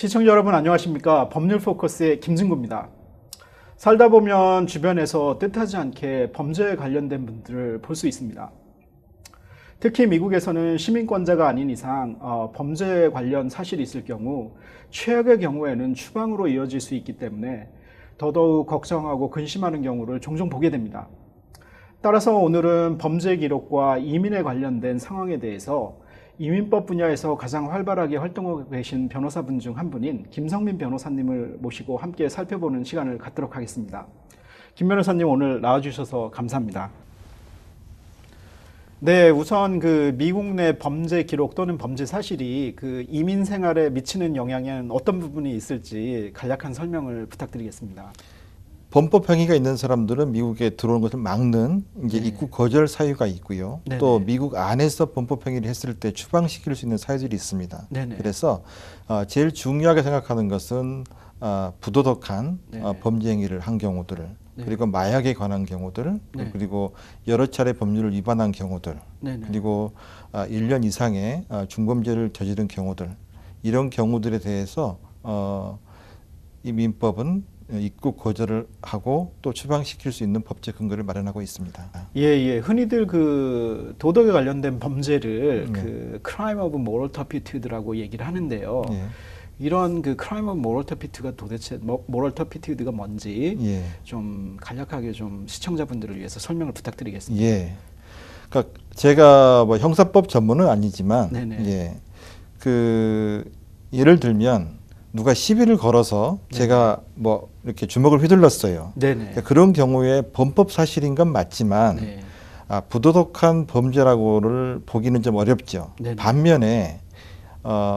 시청자 여러분 안녕하십니까? 법률 포커스의 김진구입니다. 살다 보면 주변에서 뜻하지 않게 범죄에 관련된 분들을 볼 수 있습니다. 특히 미국에서는 시민권자가 아닌 이상 범죄에 관련 사실이 있을 경우 최악의 경우에는 추방으로 이어질 수 있기 때문에 더더욱 걱정하고 근심하는 경우를 종종 보게 됩니다. 따라서 오늘은 범죄 기록과 이민에 관련된 상황에 대해서 이민법 분야에서 가장 활발하게 활동하고 계신 변호사분 중 한 분인 김성민 변호사님을 모시고 함께 살펴보는 시간을 갖도록 하겠습니다. 김 변호사님 오늘 나와주셔서 감사합니다. 네, 우선 미국 내 범죄 기록 또는 범죄 사실이 이민 생활에 미치는 영향에는 어떤 부분이 있을지 간략한 설명을 부탁드리겠습니다. 범법 행위가 있는 사람들은 미국에 들어오는 것을 막는 입국 거절 사유가 있고요. 네네. 또 미국 안에서 범법 행위를 했을 때 추방시킬 수 있는 사유들이 있습니다. 네네. 그래서 제일 중요하게 생각하는 것은 부도덕한 범죄 행위를 한 경우들, 네. 그리고 마약에 관한 경우들, 네. 그리고 여러 차례 법률을 위반한 경우들, 네네. 그리고 1년 이상의 중범죄를 저지른 경우들, 이런 경우들에 대해서 이 민법은 입국 거절을 하고 또 추방시킬 수 있는 법적 근거를 마련하고 있습니다. 예. 흔히들 도덕에 관련된 범죄를 crime of moral turpitude라고 얘기를 하는데요. 예. 이런 crime of moral turpitude가 도대체 moral turpitude가 뭔지 예. 좀 간략하게 좀 시청자분들을 위해서 설명을 부탁드리겠습니다. 예. 그러니까 제가 뭐 형사법 전문은 아니지만, 네네. 예. 예를 들면 누가 시비를 걸어서 제가 뭐 이렇게 주먹을 휘둘렀어요. 네네. 그러니까 그런 경우에 범법 사실인 건 맞지만 네. 부도덕한 범죄라고를 보기는 좀 어렵죠. 네네. 반면에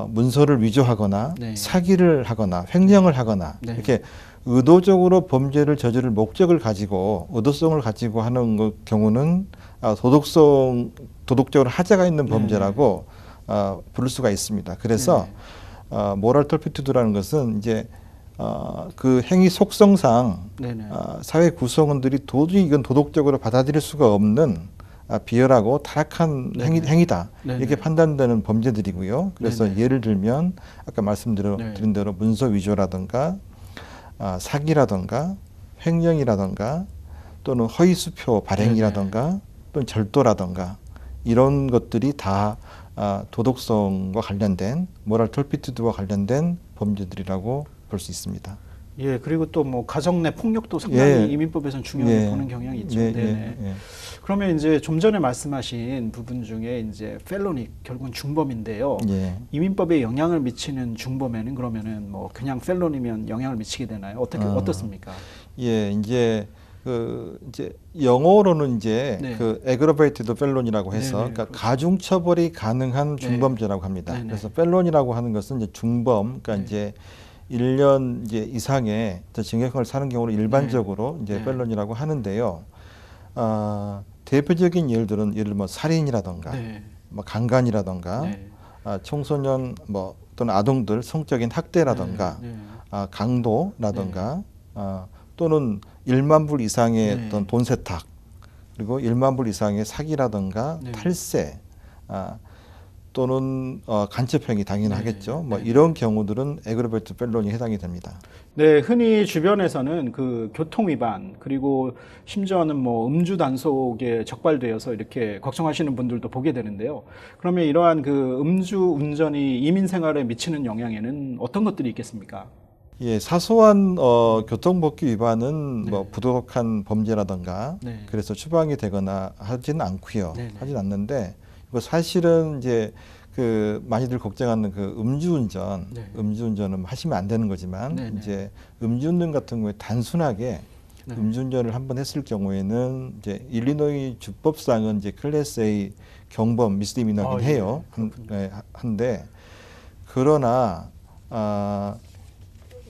문서를 위조하거나 네. 사기를 사기를 하거나 횡령을 하거나 네. 이렇게 의도적으로 범죄를 저지를 목적을 가지고 의도성을 가지고 하는 경우는 도덕적으로 하자가 있는 범죄라고 부를 수가 있습니다. 그래서 모럴 털피투드라는 것은 이제 그 행위 속성상 사회 구성원들이 도저히 이건 도덕적으로 받아들일 수가 없는 비열하고 타락한 행위다. 이렇게 판단되는 범죄들이고요. 그래서 예를 들면 아까 말씀드린 대로 문서 위조라든가 사기라든가 횡령이라든가 또는 허위수표 발행이라든가 또는 절도라든가 이런 것들이 다 도덕성과 관련된 모럴 털피투드와 관련된 범죄들이라고 볼 수 있습니다. 예, 그리고 또 뭐 가정 내 폭력도 상당히 이민법에서는 중요하게 보는 경향이 있죠. 그러면 이제 좀 전에 말씀하신 부분 중에 이제 펠로니 결국은 중범인데요. 이민법에 영향을 미치는 중범에는 그러면은 뭐 그냥 펠로니면 영향을 미치게 되나요? 어떻습니까? 예, 이제 영어로는 aggravated felon이라고 해서 그러니까 그렇죠. 가중 처벌이 가능한 중범죄라고 합니다. 그래서 felon이라고 하는 것은 이제 중범, 그러니까 이제 1년 이상의 징역형을 사는 경우를 일반적으로 felon이라고 하는데요. 대표적인 예를 들면 살인이라든가, 뭐 강간이라든가, 청소년 또는 아동들 성적인 학대라든가, 강도라든가, 또는 1만 불 이상의 어떤 돈 세탁, 그리고 1만 불 이상의 사기라든가 탈세, 또는 간첩행위 당연하겠죠. 이런 경우들은 에그러베이트 펠론이 해당이 됩니다. 네, 흔히 주변에서는 교통 위반 그리고 심지어는 뭐 음주 단속에 적발되어서 이렇게 걱정하시는 분들도 보게 되는데요. 그러면 이러한 음주 운전이 이민 생활에 미치는 영향에는 어떤 것들이 있겠습니까? 예, 사소한 교통법규 위반은 뭐 부도덕한 범죄라든가 그래서 추방이 되거나 하지는 않고요. 하진 않는데 사실은 이제 많이들 걱정하는 음주운전은 하시면 안 되는 거지만 이제 음주운전 같은 경우에 단순하게 음주운전을 한번 했을 경우에는 이제 일리노이 주법상은 이제 클래스 A 경범 미스디미너긴 해요. 한데 그러나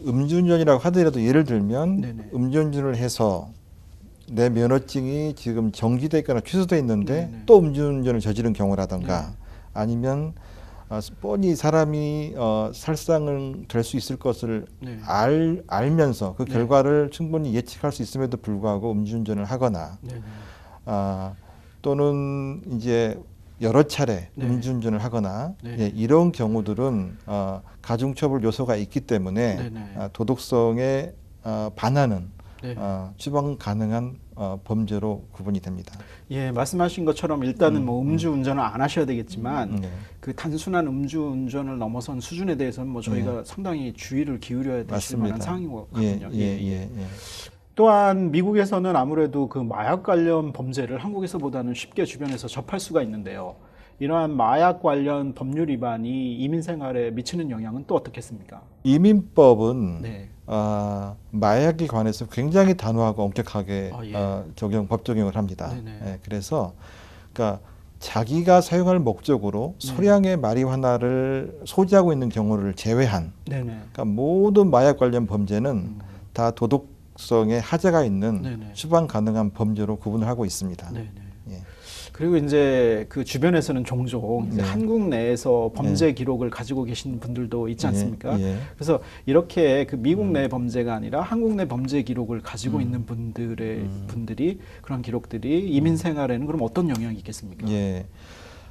음주운전이라고 하더라도 예를 들면 음주운전을 해서 내 면허증이 지금 정지돼 있거나 취소돼 있는데 또 음주운전을 저지른 경우라든가 아니면 뻔히 사람이 살상을 될 수 있을 것을 알면서 그 결과를 충분히 예측할 수 있음에도 불구하고 음주운전을 하거나 또는 이제 여러 차례 네. 음주운전을 하거나 네. 예, 이런 경우들은 가중처벌 요소가 있기 때문에 네. 도덕성에 반하는 네. 추방 가능한 범죄로 구분이 됩니다. 예, 말씀하신 것처럼 일단은 뭐 음주운전을 안 하셔야 되겠지만 네. 그 단순한 음주운전을 넘어선 수준에 대해서는 뭐 저희가 상당히 주의를 기울여야 되실 만한 상황인 것 같거든요. 예. 또한 미국에서는 아무래도 그 마약 관련 범죄를 한국에서보다는 쉽게 주변에서 접할 수가 있는데요. 이러한 마약 관련 법률 위반이 이민 생활에 미치는 영향은 또 어떻겠습니까? 이민법은 네. 마약에 관해서 굉장히 단호하고 엄격하게 법 적용을 합니다. 예, 그래서 그러니까 자기가 사용할 목적으로 소량의 마리화나를 소지하고 있는 경우를 제외한 그러니까 모든 마약 관련 범죄는 다 도덕성에 하자가 있는 추방 가능한 범죄로 구분을 하고 있습니다. 예. 그리고 이제 그 주변에서는 종종 이제 한국 내에서 범죄 기록을 가지고 계신 분들도 있지 않습니까? 그래서 이렇게 그 미국 내 범죄가 아니라 한국 내 범죄 기록을 가지고 있는 분들이 그런 기록들이 이민 생활에는 그럼 어떤 영향이 있겠습니까? 예.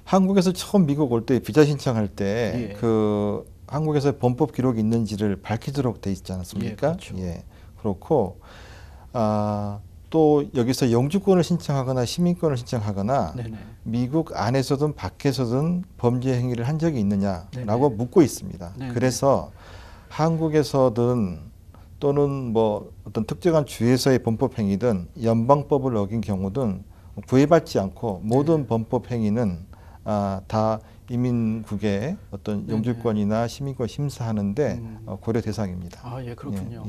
한국에서 처음 미국 올 때 비자 신청할 때 그 한국에서 범법 기록이 있는지를 밝히도록 돼 있지 않습니까? 그렇죠. 그렇고 또 여기서 영주권을 신청하거나 시민권을 신청하거나 미국 안에서든 밖에서든 범죄 행위를 한 적이 있느냐라고 묻고 있습니다. 그래서 한국에서든 또는 뭐 어떤 특정한 주에서의 범법 행위든 연방법을 어긴 경우든 구애받지 않고 모든 범법 행위는 다 이민국의 어떤 영주권이나 시민권 심사하는데 고려 대상입니다. 예, 그렇군요.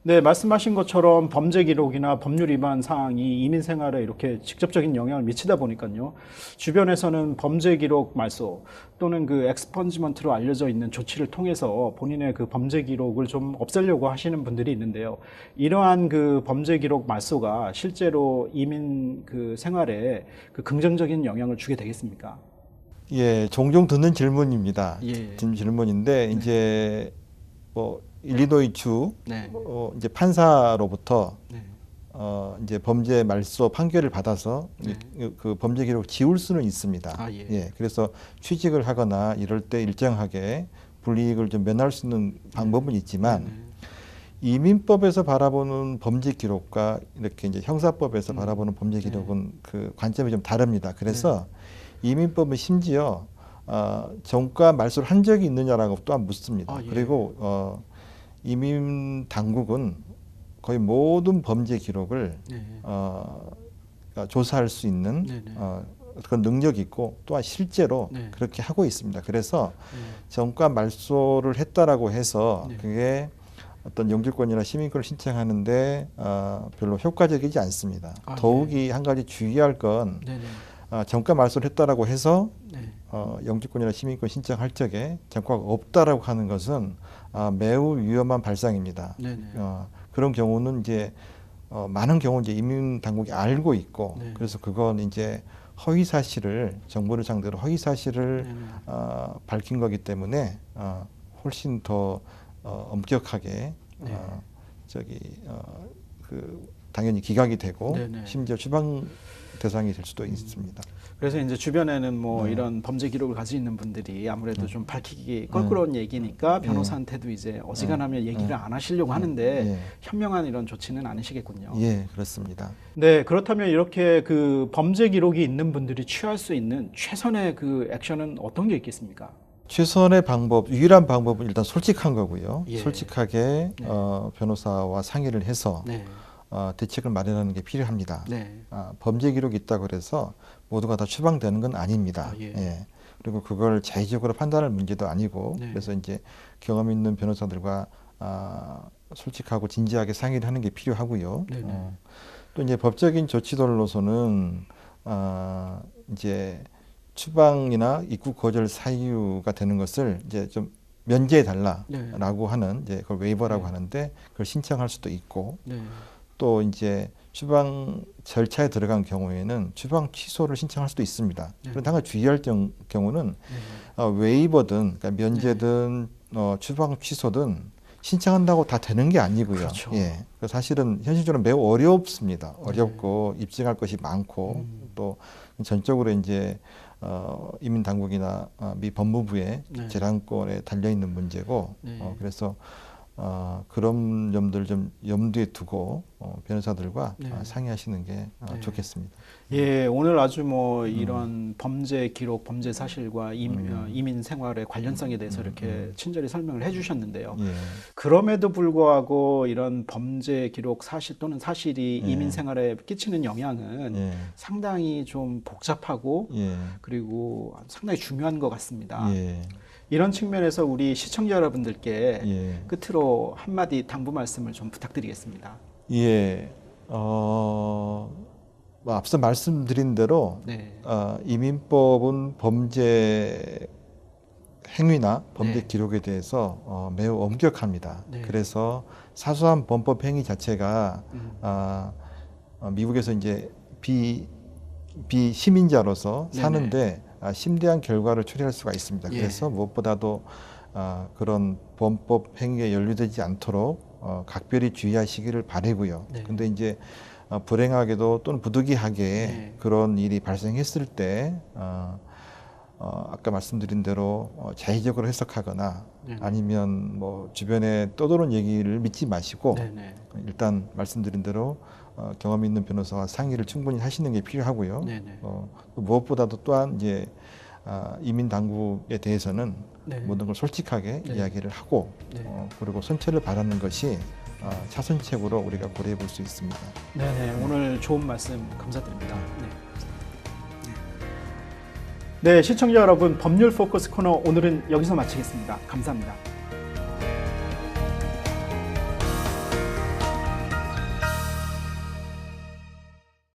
네, 말씀하신 것처럼 범죄 기록이나 법률 위반 사항이 이민 생활에 이렇게 직접적인 영향을 미치다 보니까요. 주변에서는 범죄 기록 말소 또는 그 엑스펀지먼트로 알려져 있는 조치를 통해서 본인의 그 범죄 기록을 좀 없애려고 하시는 분들이 있는데요. 이러한 그 범죄 기록 말소가 실제로 이민 그 생활에 그 긍정적인 영향을 주게 되겠습니까? 예, 종종 듣는 질문입니다. 질문인데 이제 뭐 일리노이주 이제 판사로부터 이제 범죄 말소 판결을 받아서 그 범죄 기록을 지울 수는 있습니다. 그래서 취직을 하거나 이럴 때 일정하게 불이익을 좀 면할 수 있는 방법은 있지만 이민법에서 바라보는 범죄 기록과 이렇게 이제 형사법에서 바라보는 범죄 기록은 그 관점이 좀 다릅니다. 그래서 이민법은 심지어 전과 말소를 한 적이 있느냐라고 또한 묻습니다. 그리고 이민 당국은 거의 모든 범죄 기록을 조사할 수 있는 그런 능력이 있고 또한 실제로 그렇게 하고 있습니다. 그래서 전과 말소를 했다라고 해서 그게 어떤 영주권이나 시민권을 신청하는데 별로 효과적이지 않습니다. 더욱이 한 가지 주의할 건 전과 말소를 했다라고 해서 영주권이나 시민권 신청할 적에 전과가 없다라고 하는 것은 매우 위험한 발상입니다. 그런 경우는 이제 많은 경우 이제 이민 당국이 알고 있고 그래서 그건 이제 허위 사실을 정부를 상대로 허위 사실을 밝힌 거기 때문에 훨씬 더 엄격하게 그 당연히 기각이 되고 심지어 추방 대상이 될 수도 있습니다. 그래서 이제 주변에는 뭐 이런 범죄 기록을 가지고 있는 분들이 아무래도 좀 밝히기 껄끄러운 얘기니까 변호사한테도 이제 어지간하면 얘기를 안 하시려고 하는데 현명한 이런 조치는 아니시겠군요. 예, 그렇습니다. 네, 그렇다면 이렇게 그 범죄 기록이 있는 분들이 취할 수 있는 최선의 그 액션은 어떤 게 있겠습니까? 최선의 방법, 유일한 방법은 일단 솔직한 거고요. 솔직하게 변호사와 상의를 해서 대책을 마련하는 게 필요합니다. 범죄 기록이 있다고 해서 모두가 다 추방되는 건 아닙니다. 그리고 그걸 자의적으로 판단할 문제도 아니고 그래서 이제 경험 있는 변호사들과 솔직하고 진지하게 상의를 하는 게 필요하고요. 또 이제 법적인 조치들로서는 이제 추방이나 입국 거절 사유가 되는 것을 이제 좀 면제해 달라라고 하는 이제 그걸 웨이버라고 하는데 그걸 신청할 수도 있고 또 이제 추방 절차에 들어간 경우에는 추방 취소를 신청할 수도 있습니다. 그런데 한 가지 주의할 경우는 웨이버든 그러니까 면제든 추방 취소든 신청한다고 다 되는 게 아니고요. 사실은 현실적으로 매우 어렵습니다. 어렵고 입증할 것이 많고 또 전적으로 이제 이민 당국이나 미 법무부의 네. 재량권에 달려 있는 문제고 네. 그래서 그런 점들 좀 염두에 두고 변호사들과 네. 상의하시는 게 네. 좋겠습니다. 예, 오늘 아주 뭐 이런 범죄 기록, 범죄 사실과 이민 생활의 관련성에 대해서 이렇게 친절히 설명을 해주셨는데요. 예. 그럼에도 불구하고 이런 범죄 기록 사실 또는 사실이 예. 이민 생활에 끼치는 영향은 예. 상당히 좀 복잡하고 예. 그리고 상당히 중요한 것 같습니다. 예. 이런 측면에서 우리 시청자 여러분들께 예. 끝으로 한마디 당부 말씀을 좀 부탁드리겠습니다. 예. 뭐 앞서 말씀드린 대로 네. 이민법은 범죄 행위나 범죄 네. 기록에 대해서 매우 엄격합니다. 네. 그래서 사소한 범법 행위 자체가 미국에서 이제 비시민자로서 네네. 사는데 심대한 결과를 초래할 수가 있습니다. 예. 그래서 무엇보다도 그런 범법 행위에 연루되지 않도록 각별히 주의하시기를 바라고요. 네. 근데 이제 불행하게도 또는 부득이하게 네. 그런 일이 발생했을 때 아까 말씀드린 대로 자의적으로 해석하거나 네네. 아니면 뭐 주변에 떠도는 얘기를 믿지 마시고 네네. 일단 말씀드린 대로 경험 있는 변호사와 상의를 충분히 하시는 게 필요하고요. 네네. 무엇보다도 또한 이제 이민 당국에 대해서는 네. 모든 걸 솔직하게 네. 이야기를 하고 네. 그리고 선처를 바라는 것이 차선책으로 우리가 고려해 볼 수 있습니다. 네네. 오늘 좋은 말씀 감사드립니다. 네. 네, 시청자 여러분, 법률 포커스 코너 오늘은 여기서 마치겠습니다. 감사합니다.